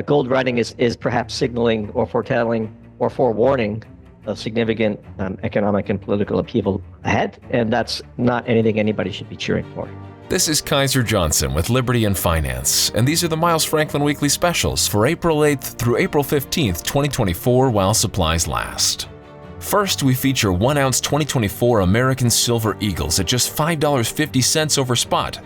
Gold running is perhaps signaling or foretelling or forewarning of significant economic and political upheaval ahead, and that's not anything anybody should be cheering for. This is Kaiser Johnson with Liberty and Finance, and these are the Miles Franklin Weekly Specials for April 8th through April 15th, 2024, while supplies last. First, we feature 1 ounce 2024 American Silver Eagles at just $5.50 over spot.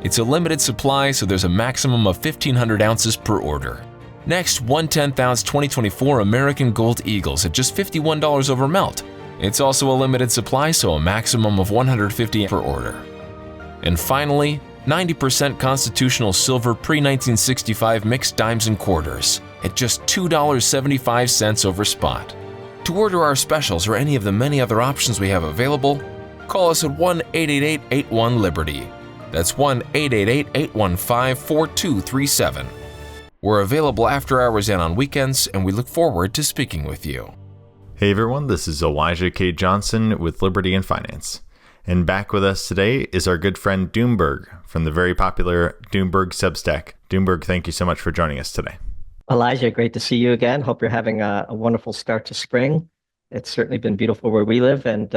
It's a limited supply, so there's a maximum of 1,500 ounces per order. Next, 1/10 ounce 2024 American Gold Eagles at just $51 over melt. It's also a limited supply, so a maximum of 150 per order. And finally, 90% constitutional silver pre-1965 mixed dimes and quarters at just $2.75 over spot. To order our specials or any of the many other options we have available, call us at 1-888-81-LIBERTY. That's 1-888-815-4237. We're available after hours and on weekends, and we look forward to speaking with you. Hey everyone, this is Elijah K. Johnson with Liberty and Finance. And back with us today is our good friend Doomberg from the very popular Doomberg Substack. Doomberg, thank you so much for joining us today. Elijah, great to see you again. Hope you're having a wonderful start to spring. It's certainly been beautiful where we live, and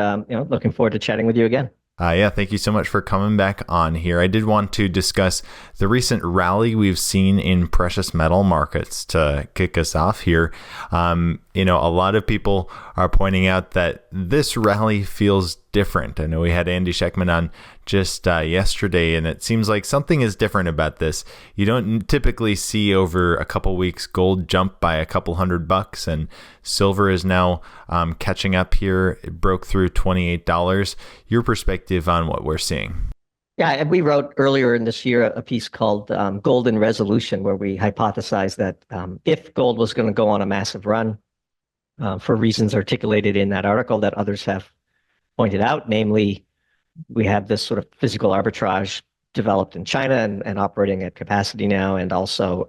looking forward to chatting with you again. Thank you so much for coming back on here. I did want to discuss the recent rally we've seen in precious metal markets to kick us off here. A lot of people are pointing out that this rally feels different. I know we had Andy Schekman on just yesterday, and it seems like something is different about this. You don't typically see over a couple weeks gold jump by a couple $100, and silver is now catching up here. It broke through $28. Your perspective on what we're seeing? Yeah, we wrote earlier in this year a piece called Gold in Resolution, where we hypothesized that if gold was going to go on a massive run, for reasons articulated in that article that others have pointed out, namely, we have this sort of physical arbitrage developed in China and operating at capacity now, and also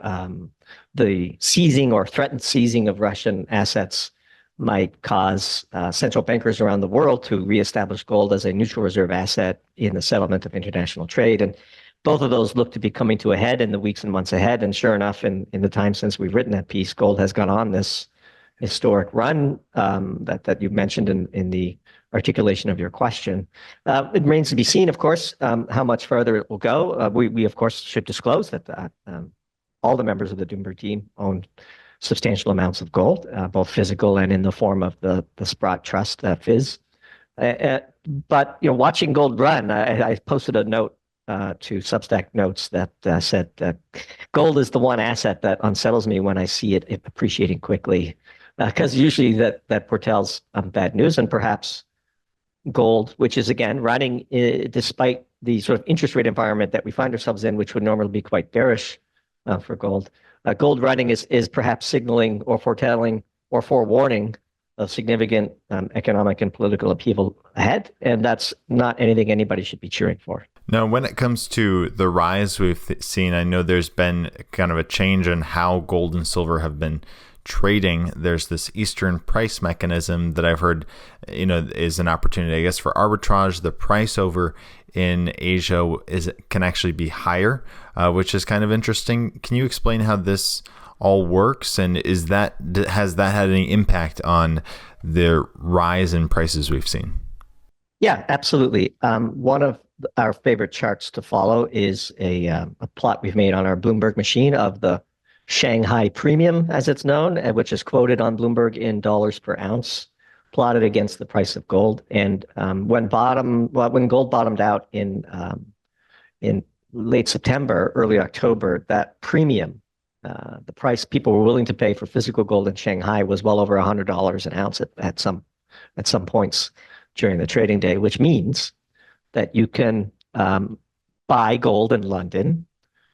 the seizing or threatened seizing of Russian assets might cause central bankers around the world to reestablish gold as a neutral reserve asset in the settlement of international trade. And both of those look to be coming to a head in the weeks and months ahead. And sure enough, in the time since we've written that piece, gold has gone on this historic run that you mentioned in the articulation of your question. It remains to be seen, of course, how much further it will go. We of course, should disclose that all the members of the Doomberg team own substantial amounts of gold, both physical and in the form of the Sprott Trust, FIZ. But watching gold run, I posted a note to Substack Notes that said that gold is the one asset that unsettles me when I see it appreciating quickly, because usually that foretells bad news. And perhaps gold, which is again running despite the sort of interest rate environment that we find ourselves in, which would normally be quite bearish for gold. Gold running is perhaps signaling or foretelling or forewarning of significant economic and political upheaval ahead, and that's not anything anybody should be cheering for. Now, when it comes to the rise we've seen, I know there's been kind of a change in how gold and silver have been trading. There's this Eastern price mechanism that I've heard, is an opportunity, I guess, for arbitrage. The price over in Asia can actually be higher, which is kind of interesting. Can you explain how this all works, and has that had any impact on the rise in prices we've seen? Yeah, absolutely. One of our favorite charts to follow is a plot we've made on our Bloomberg machine of the Shanghai premium, as it's known, which is quoted on Bloomberg in dollars per ounce, plotted against the price of gold. And when gold bottomed out in late September, early October, that premium, the price people were willing to pay for physical gold in Shanghai, was well over $100 an ounce at some points during the trading day, which means that you can buy gold in London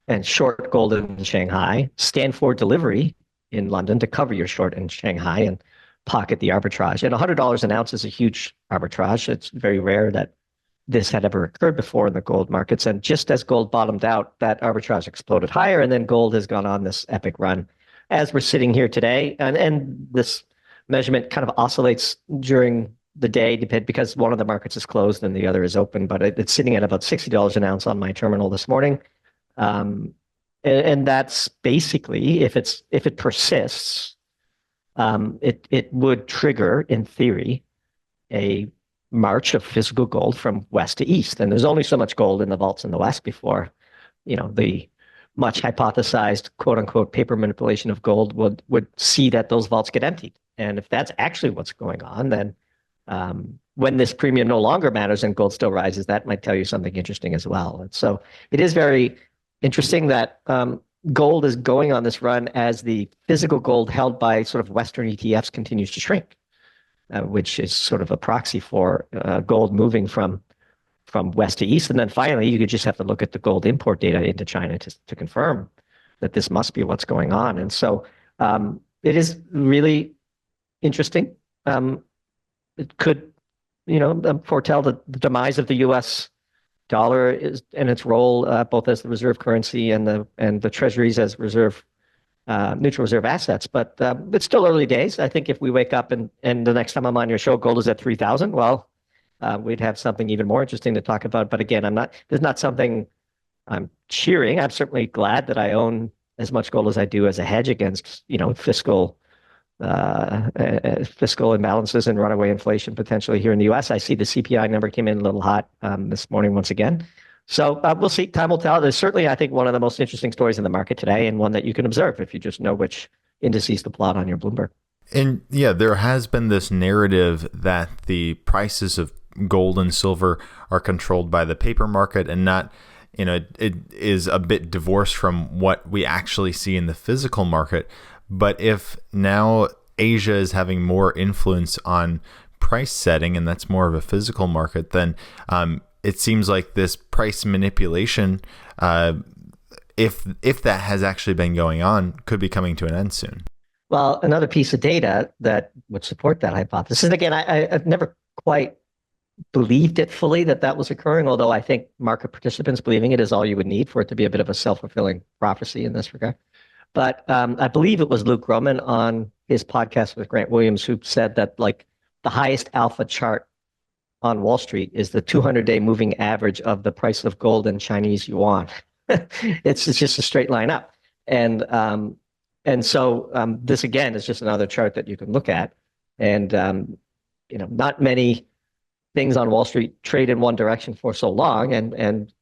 and short gold in Shanghai, stand for delivery in London to cover your short in Shanghai and pocket the arbitrage. And $100 an ounce is a huge arbitrage. It's very rare that this had ever occurred before in the gold markets. And just as gold bottomed out, that arbitrage exploded higher, and then gold has gone on this epic run. As we're sitting here today, and this measurement kind of oscillates during the day because one of the markets is closed and the other is open, but it's sitting at about $60 an ounce on my terminal this morning. And that's basically, if it persists, it would trigger, in theory, a march of physical gold from west to east. And there's only so much gold in the vaults in the west before, the much hypothesized quote unquote paper manipulation of gold would see that those vaults get emptied. And if that's actually what's going on, then when this premium no longer matters and gold still rises, that might tell you something interesting as well. And so it is very interesting that gold is going on this run as the physical gold held by sort of Western ETFs continues to shrink, which is sort of a proxy for gold moving from west to east. And then finally, you could just have to look at the gold import data into China to confirm that this must be what's going on. And so it is really interesting. It could, foretell the demise of the U.S. dollar and its role both as the reserve currency and the treasuries as neutral reserve assets. But it's still early days. I think if we wake up and the next time I'm on your show, gold is at 3,000, well, we'd have something even more interesting to talk about. But again, there's not something I'm cheering. I'm certainly glad that I own as much gold as I do as a hedge against, fiscal imbalances and runaway inflation potentially here in the U.S. I see the CPI number came in a little hot this morning once again. So we'll see. Time will tell. There's certainly, I think, one of the most interesting stories in the market today, and one that you can observe if you just know which indices to plot on your Bloomberg. And yeah, there has been this narrative that the prices of gold and silver are controlled by the paper market and not, it is a bit divorced from what we actually see in the physical market. But if now Asia is having more influence on price setting, and that's more of a physical market, then it seems like this price manipulation, if that has actually been going on, could be coming to an end soon. Well, another piece of data that would support that hypothesis, and again, I've never quite believed it fully that was occurring, although I think market participants believing it is all you would need for it to be a bit of a self-fulfilling prophecy in this regard. But I believe it was Luke Gromen on his podcast with Grant Williams who said that like the highest alpha chart on Wall Street is the 200-day moving average of the price of gold and Chinese yuan. It's just a straight line up. And so this again is just another chart that you can look at. And not many things on Wall Street trade in one direction for so long, and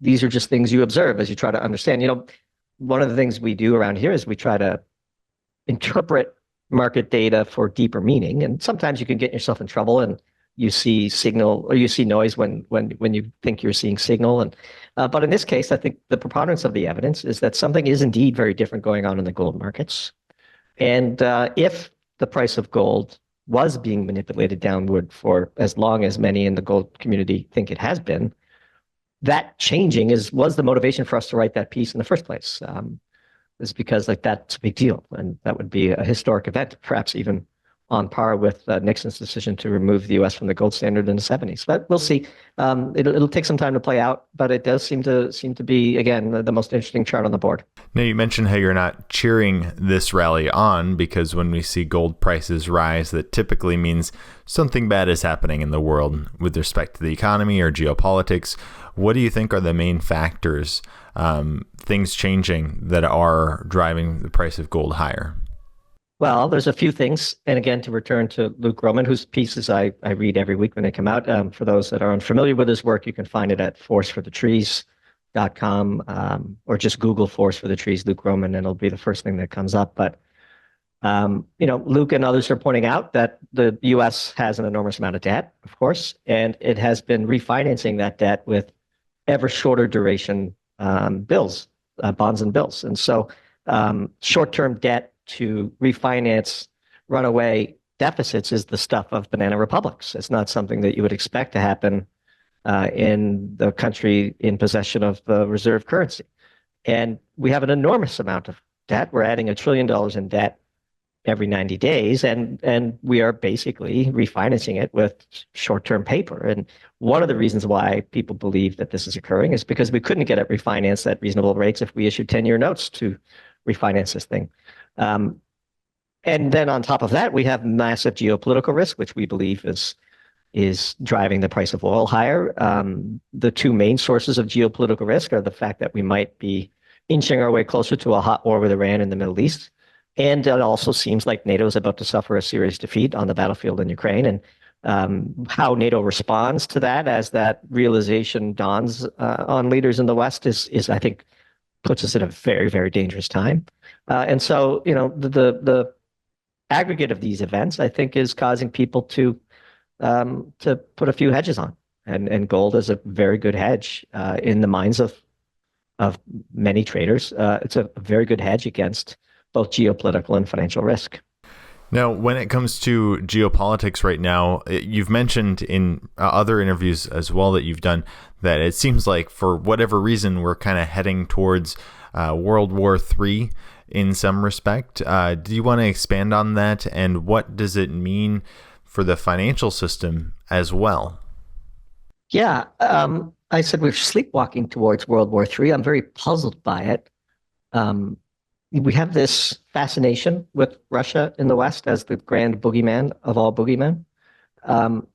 these are just things you observe as you try to understand. One of the things we do around here is we try to interpret market data for deeper meaning, and sometimes you can get yourself in trouble and you see signal or you see noise when you think you're seeing signal. And but in this case, I think the preponderance of the evidence is that something is indeed very different going on in the gold markets. And if the price of gold was being manipulated downward for as long as many in the gold community think it has been, that changing was the motivation for us to write that piece in the first place. Is because that's a big deal, and that would be a historic event, perhaps even on par with Nixon's decision to remove the U.S. from the gold standard in the 70s. But we'll see. It'll take some time to play out, but it does seem to be, again, the most interesting chart on the board. Now, you mentioned how you're not cheering this rally on, because when we see gold prices rise, that typically means something bad is happening in the world with respect to the economy or geopolitics. What do you think are the main factors, things changing that are driving the price of gold higher? Well, there's a few things. And again, to return to Luke Gromen, whose pieces I read every week when they come out. For those that are unfamiliar with his work, you can find it at forceforthetrees.com, or just Google Force for the Trees, Luke Gromen, and it'll be the first thing that comes up. But, Luke and others are pointing out that the U.S. has an enormous amount of debt, of course, and it has been refinancing that debt with ever shorter duration bonds and bills. And so short-term debt to refinance runaway deficits is the stuff of banana republics. It's not something that you would expect to happen in the country in possession of the reserve currency. And we have an enormous amount of debt. We're adding $1 trillion in debt every 90 days, and we are basically refinancing it with short-term paper. And one of the reasons why people believe that this is occurring is because we couldn't get it refinanced at reasonable rates if we issued 10-year notes to refinance this thing. And then on top of that, we have massive geopolitical risk, which we believe is driving the price of oil higher. The two main sources of geopolitical risk are the fact that we might be inching our way closer to a hot war with Iran in the Middle East. And it also seems like NATO is about to suffer a serious defeat on the battlefield in Ukraine. And how NATO responds to that as that realization dawns on leaders in the West is I think, puts us in a very, very dangerous time. And so, the aggregate of these events, I think, is causing people to put a few hedges on. And gold is a very good hedge in the minds of many traders. It's a very good hedge against both geopolitical and financial risk. Now, when it comes to geopolitics right now, you've mentioned in other interviews as well that you've done that it seems like for whatever reason, we're kind of heading towards World War III in some respect. Do you want to expand on that? And what does it mean for the financial system as well? Yeah, I said we're sleepwalking towards World War III. I'm very puzzled by it. We have this fascination with Russia in the West as the grand boogeyman of all boogeymen.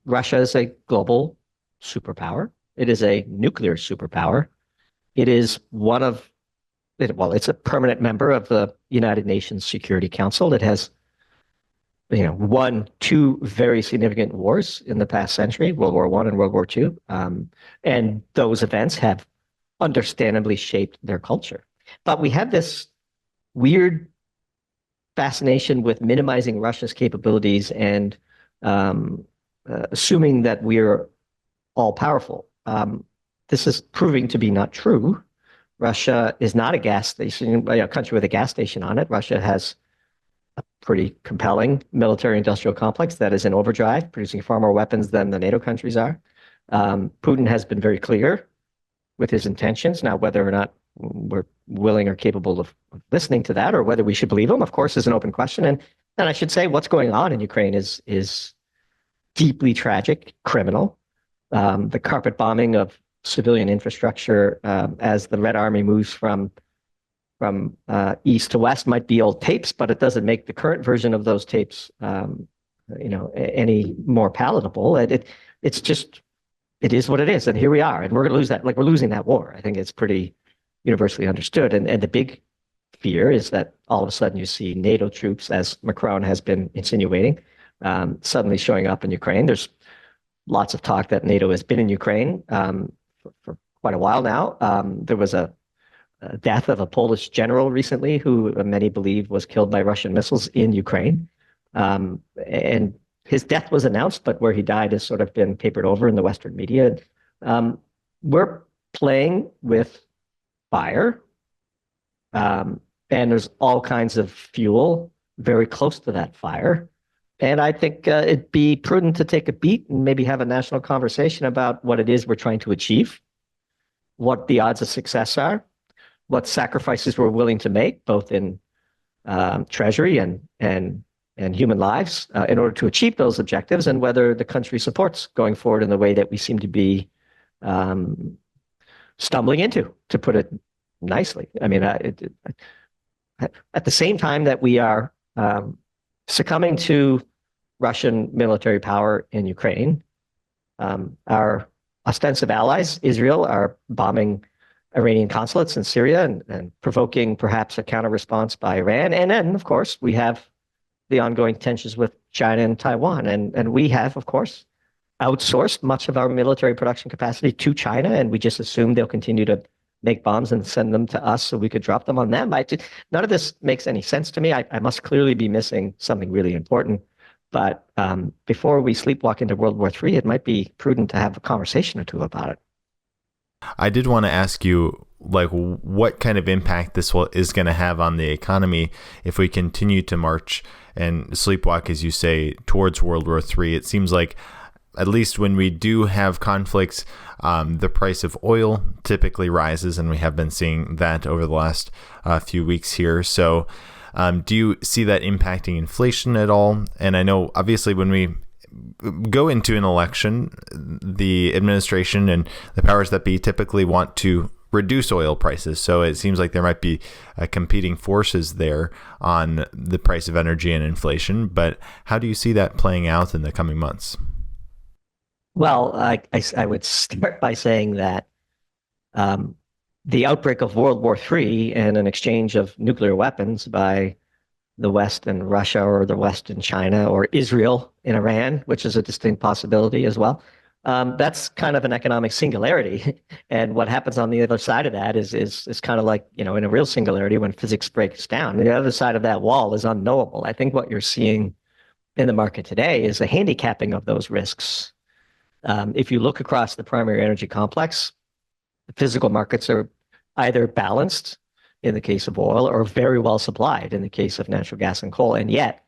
Russia is a global superpower. It is a nuclear superpower. It is it's a permanent member of the United Nations Security Council. It has, won two very significant wars in the past century, World War I and World War II. And those events have understandably shaped their culture. But we have this weird fascination with minimizing Russia's capabilities and assuming that we're all powerful. This is proving to be not true. Russia is not a gas station, a country with a gas station on it. Russia has a pretty compelling military-industrial complex that is in overdrive, producing far more weapons than the NATO countries are. Putin has been very clear with his intentions. Now, whether or not we're willing or capable of listening to that, or whether we should believe him, of course, is an open question. And I should say, what's going on in Ukraine is deeply tragic, criminal. The carpet bombing of civilian infrastructure as the Red Army moves from east to west might be old tapes, but it doesn't make the current version of those tapes, any more palatable. It's just, it is what it is, and here we are, and we're going to lose that. Like, we're losing that war. I think it's pretty universally understood. And the big fear is that all of a sudden you see NATO troops, as Macron has been insinuating, suddenly showing up in Ukraine. There's lots of talk that NATO has been in Ukraine for quite a while now. There was a death of a Polish general recently who many believe was killed by Russian missiles in Ukraine. And his death was announced, but where he died has sort of been papered over in the Western media. We're playing with fire, and there's all kinds of fuel very close to that fire. And I think it'd be prudent to take a beat and maybe have a national conversation about what it is we're trying to achieve, what the odds of success are, what sacrifices we're willing to make, both in treasury and human lives, in order to achieve those objectives, and whether the country supports going forward in the way that we seem to be stumbling into, to put it nicely. I mean, at the same time that we are succumbing to Russian military power in Ukraine, our ostensive allies, Israel, are bombing Iranian consulates in Syria and provoking perhaps a counter response by Iran. And then, of course, we have the ongoing tensions with China and Taiwan. And we have, of course, outsourced much of our military production capacity to China, and we just assume they'll continue to make bombs and send them to us so we could drop them on them. None of this makes any sense to me. I must clearly be missing something really important. But before we sleepwalk into World War III, it might be prudent to have a conversation or two about it. I did want to ask you, what kind of impact this is going to have on the economy if we continue to march and sleepwalk, as you say, towards World War III. It seems like, at least when we do have conflicts, the price of oil typically rises, and we have been seeing that over the last few weeks here. So do you see that impacting inflation at all? And I know, obviously, when we go into an election, the administration and the powers that be typically want to reduce oil prices. So it seems like there might be competing forces there on the price of energy and inflation. But how do you see that playing out in the coming months? Well, I would start by saying that the outbreak of World War III and an exchange of nuclear weapons by the West and Russia, or the West and China, or Israel and Iran, which is a distinct possibility as well. That's kind of an economic singularity. And what happens on the other side of that is kind of like, in a real singularity when physics breaks down. The other side of that wall is unknowable. I think what you're seeing in the market today is a handicapping of those risks. If you look across the primary energy complex, the physical markets are either balanced in the case of oil or very well supplied in the case of natural gas and coal. And yet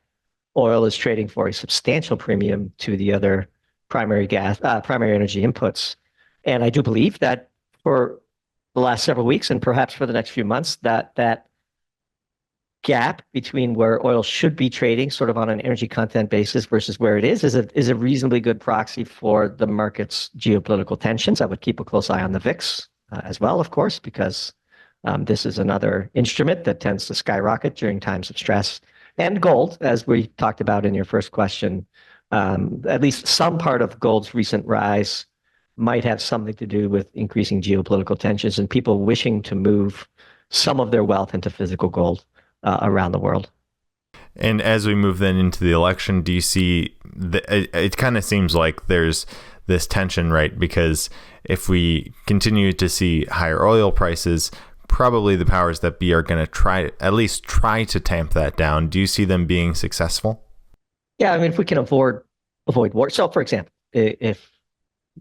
oil is trading for a substantial premium to the other primary energy inputs. And I do believe that for the last several weeks and perhaps for the next few months, that gap between where oil should be trading sort of on an energy content basis versus where it is a reasonably good proxy for the market's geopolitical tensions. I would keep a close eye on the VIX as well, of course, because this is another instrument that tends to skyrocket during times of stress. And gold, as we talked about in your first question, at least some part of gold's recent rise might have something to do with increasing geopolitical tensions and people wishing to move some of their wealth into physical gold around the world. And as we move then into the election, do you see, it kind of seems like there's this tension, right? Because if we continue to see higher oil prices, probably the powers that be are going to at least try to tamp that down. Do you see them being successful? Yeah, I mean, if we can avoid war. So, for example, if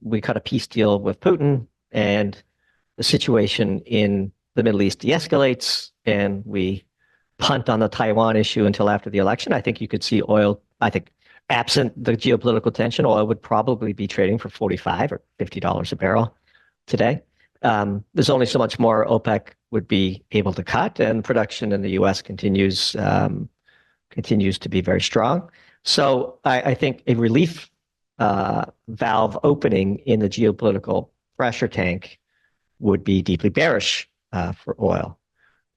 we cut a peace deal with Putin and the situation in the Middle East de-escalates and we punt on the Taiwan issue until after the election, I think you could see oil, I think, absent the geopolitical tension, oil would probably be trading for $45 or $50 a barrel today. There's only so much more OPEC would be able to cut, and production in the U.S. continues to be very strong. So I think a relief valve opening in the geopolitical pressure tank would be deeply bearish for oil.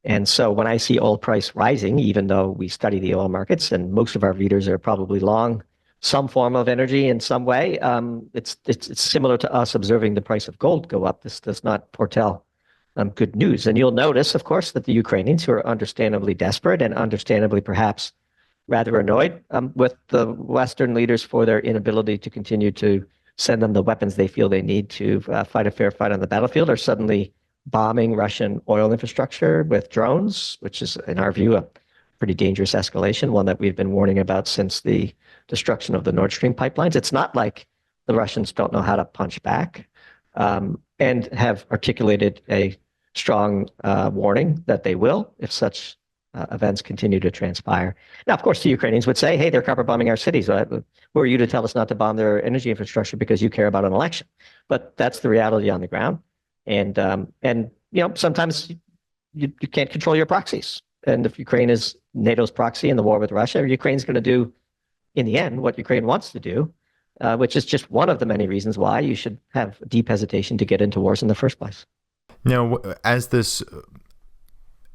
And so when I see oil price rising, even though we study the oil markets and most of our readers are probably long some form of energy in some way, it's similar to us observing the price of gold go up. This does not foretell good news. And you'll notice, of course, that the Ukrainians, who are understandably desperate and understandably perhaps rather annoyed with the Western leaders for their inability to continue to send them the weapons they feel they need to fight a fair fight on the battlefield, are suddenly bombing Russian oil infrastructure with drones, which is, in our view, a pretty dangerous escalation, one that we've been warning about since the destruction of the Nord Stream pipelines. It's not like the Russians don't know how to punch back and have articulated a strong warning that they will if such events continue to transpire. Now, of course, the Ukrainians would say, hey, they're carpet bombing our cities. Who are you to tell us not to bomb their energy infrastructure because you care about an election? But that's the reality on the ground. And sometimes you can't control your proxies. And if Ukraine is NATO's proxy in the war with Russia, Ukraine's going to do, in the end, what Ukraine wants to do, which is just one of the many reasons why you should have deep hesitation to get into wars in the first place. Now, as this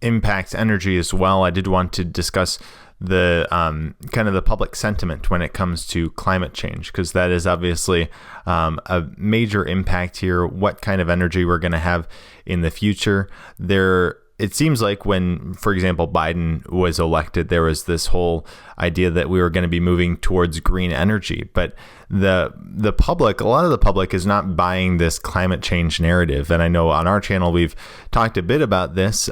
impacts energy as well, I did want to discuss the kind of the public sentiment when it comes to climate change, because that is obviously a major impact here. What kind of energy we're going to have in the future. It seems like when, for example, Biden was elected, there was this whole idea that we were going to be moving towards green energy. But the public, a lot of the public is not buying this climate change narrative. And I know on our channel, we've talked a bit about this.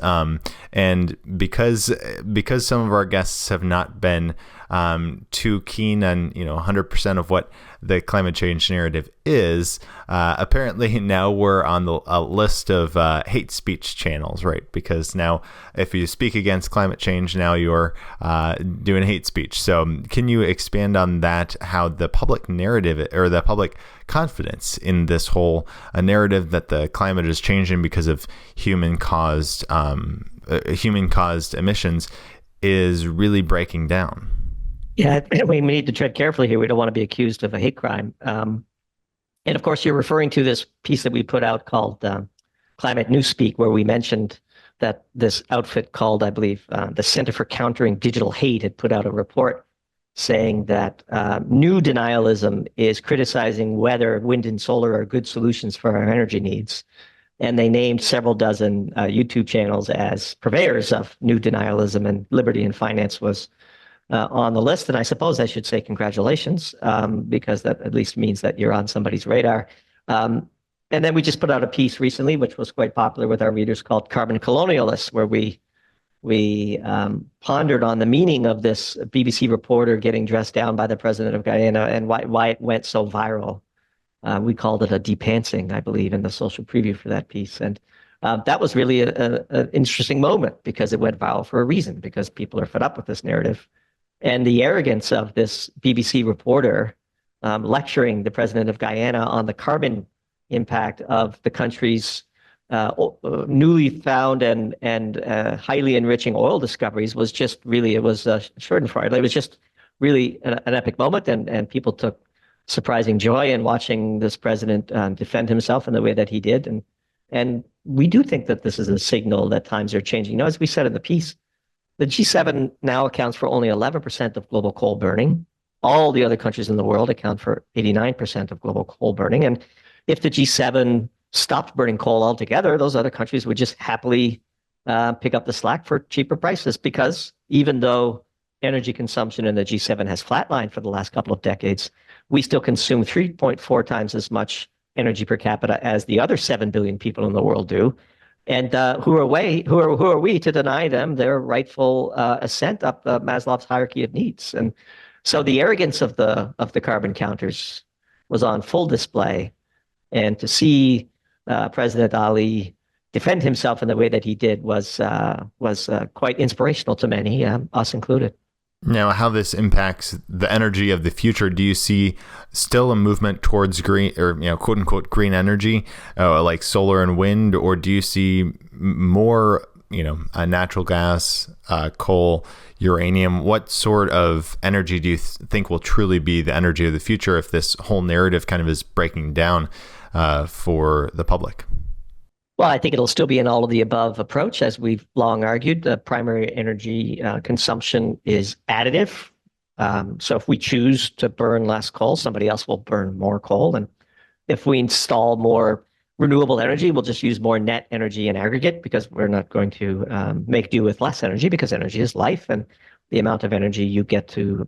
And because some of our guests have not been too keen on 100% of what the climate change narrative is, apparently now we're on a list of hate speech channels, right? Because now if you speak against climate change, now you're doing hate speech. So can you expand on that, how the public narrative or the public confidence in this whole narrative that the climate is changing because of human caused emissions is really breaking down? Yeah, we need to tread carefully here. We don't want to be accused of a hate crime. And of course, you're referring to this piece that we put out called Climate Newspeak, where we mentioned that this outfit called, I believe, the Center for Countering Digital Hate had put out a report saying that new denialism is criticizing whether wind and solar are good solutions for our energy needs. And they named several dozen YouTube channels as purveyors of new denialism, and Liberty and Finance was on the list. And I suppose I should say congratulations, because that at least means that you're on somebody's radar. And then we just put out a piece recently, which was quite popular with our readers, called Carbon Colonialists, where we pondered on the meaning of this BBC reporter getting dressed down by the president of Guyana and why it went so viral. We called it a depantsing, I believe, in the social preview for that piece. And that was really an interesting moment, because it went viral for a reason, because people are fed up with this narrative. And the arrogance of this BBC reporter lecturing the president of Guyana on the carbon impact of the country's newly found and highly enriching oil discoveries was just really, it was Schadenfreude. It was just really an epic moment, and people took surprising joy in watching this president defend himself in the way that he did. And we do think that this is a signal that times are changing. You know, as we said in the piece, the G7 now accounts for only 11% of global coal burning. All the other countries in the world account for 89% of global coal burning. And if the G7 stopped burning coal altogether, those other countries would just happily pick up the slack for cheaper prices, because even though energy consumption in the G7 has flatlined for the last couple of decades, we still consume 3.4 times as much energy per capita as the other 7 billion people in the world do. And who are we to deny them their rightful ascent up Maslow's hierarchy of needs? And so the arrogance of the carbon counters was on full display. And to see President Ali defend himself in the way that he did was quite inspirational to many, us included. Now, how this impacts the energy of the future? Do you see still a movement towards green, or quote unquote green energy, like solar and wind, or do you see more natural gas, coal, uranium? What sort of energy do you think will truly be the energy of the future if this whole narrative kind of is breaking down for the public? Well, I think it'll still be an all of the above approach. As we've long argued, the primary energy consumption is additive. So if we choose to burn less coal, somebody else will burn more coal. And if we install more renewable energy, we'll just use more net energy in aggregate, because we're not going to make do with less energy, because energy is life. And the amount of energy you get to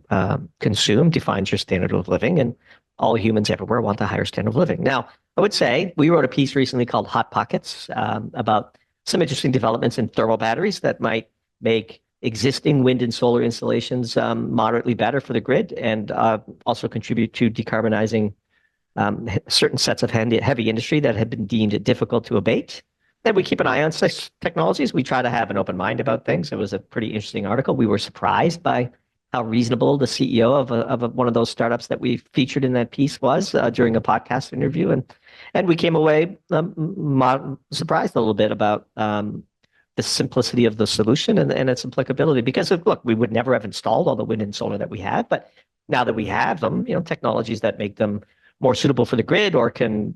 consume defines your standard of living. And all humans everywhere want a higher standard of living. Now, I would say we wrote a piece recently called Hot Pockets about some interesting developments in thermal batteries that might make existing wind and solar installations moderately better for the grid, and also contribute to decarbonizing certain sets of heavy industry that have been deemed difficult to abate. And we keep an eye on such technologies. We try to have an open mind about things. It was a pretty interesting article. We were surprised by how reasonable the CEO of one of those startups that we featured in that piece was during a podcast interview. And we came away surprised a little bit about the simplicity of the solution and its applicability. Because look, we would never have installed all the wind and solar that we have, but now that we have them, technologies that make them more suitable for the grid or can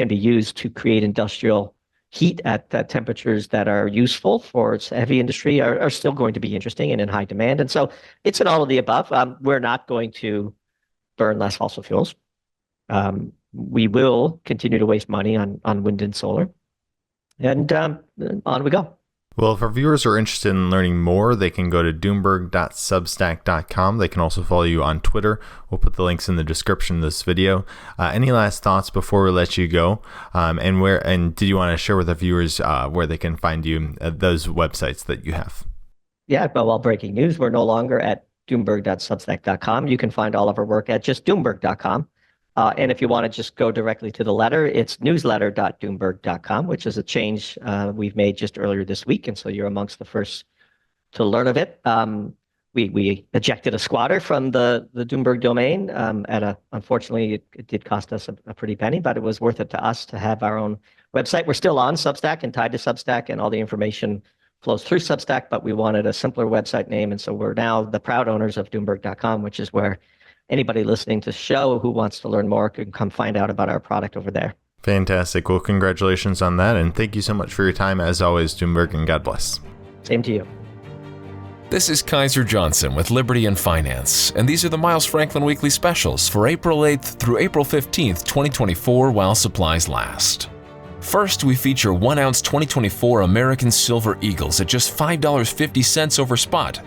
be used to create industrial heat at temperatures that are useful for heavy industry are still going to be interesting and in high demand. And so it's an all of the above. We're not going to burn less fossil fuels. We will continue to waste money on wind and solar. And on we go. Well, if our viewers are interested in learning more, they can go to doomberg.substack.com. They can also follow you on Twitter. We'll put the links in the description of this video. Any last thoughts before we let you go? And did you want to share with our viewers where they can find you, those websites that you have? Yeah, well, breaking news, we're no longer at doomberg.substack.com. You can find all of our work at just doomberg.com. And if you want to just go directly to the letter, it's newsletter.doomberg.com, which is a change we've made just earlier this week. And so you're amongst the first to learn of it. We ejected a squatter from the Doomberg domain. Unfortunately, it did cost us a pretty penny, but it was worth it to us to have our own website. We're still on Substack and tied to Substack, and all the information flows through Substack, but we wanted a simpler website name. And so we're now the proud owners of Doomberg.com, which is where anybody listening to the show who wants to learn more can come find out about our product over there. Fantastic. Well, congratulations on that. And thank you so much for your time, as always, Doomberg, and God bless. Same to you. This is Kaiser Johnson with Liberty and Finance, and these are the Miles Franklin Weekly Specials for April 8th through April 15th, 2024, while supplies last. First, we feature 1 ounce 2024 American Silver Eagles at just $5.50 over spot.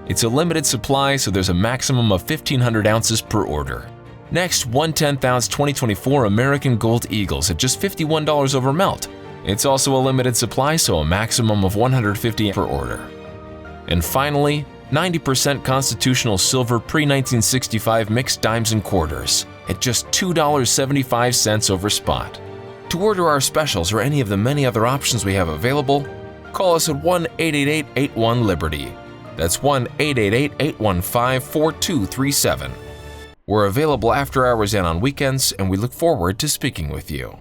It's a limited supply, so there's a maximum of 1,500 ounces per order. Next, 1/10 ounce 2024 American Gold Eagles at just $51 over melt. It's also a limited supply, so a maximum of 150 per order. And finally, 90% constitutional silver pre-1965 mixed dimes and quarters at just $2.75 over spot. To order our specials or any of the many other options we have available, call us at 1-888-81-LIBERTY. That's 1-888-815-4237. We're available after hours and on weekends, and we look forward to speaking with you.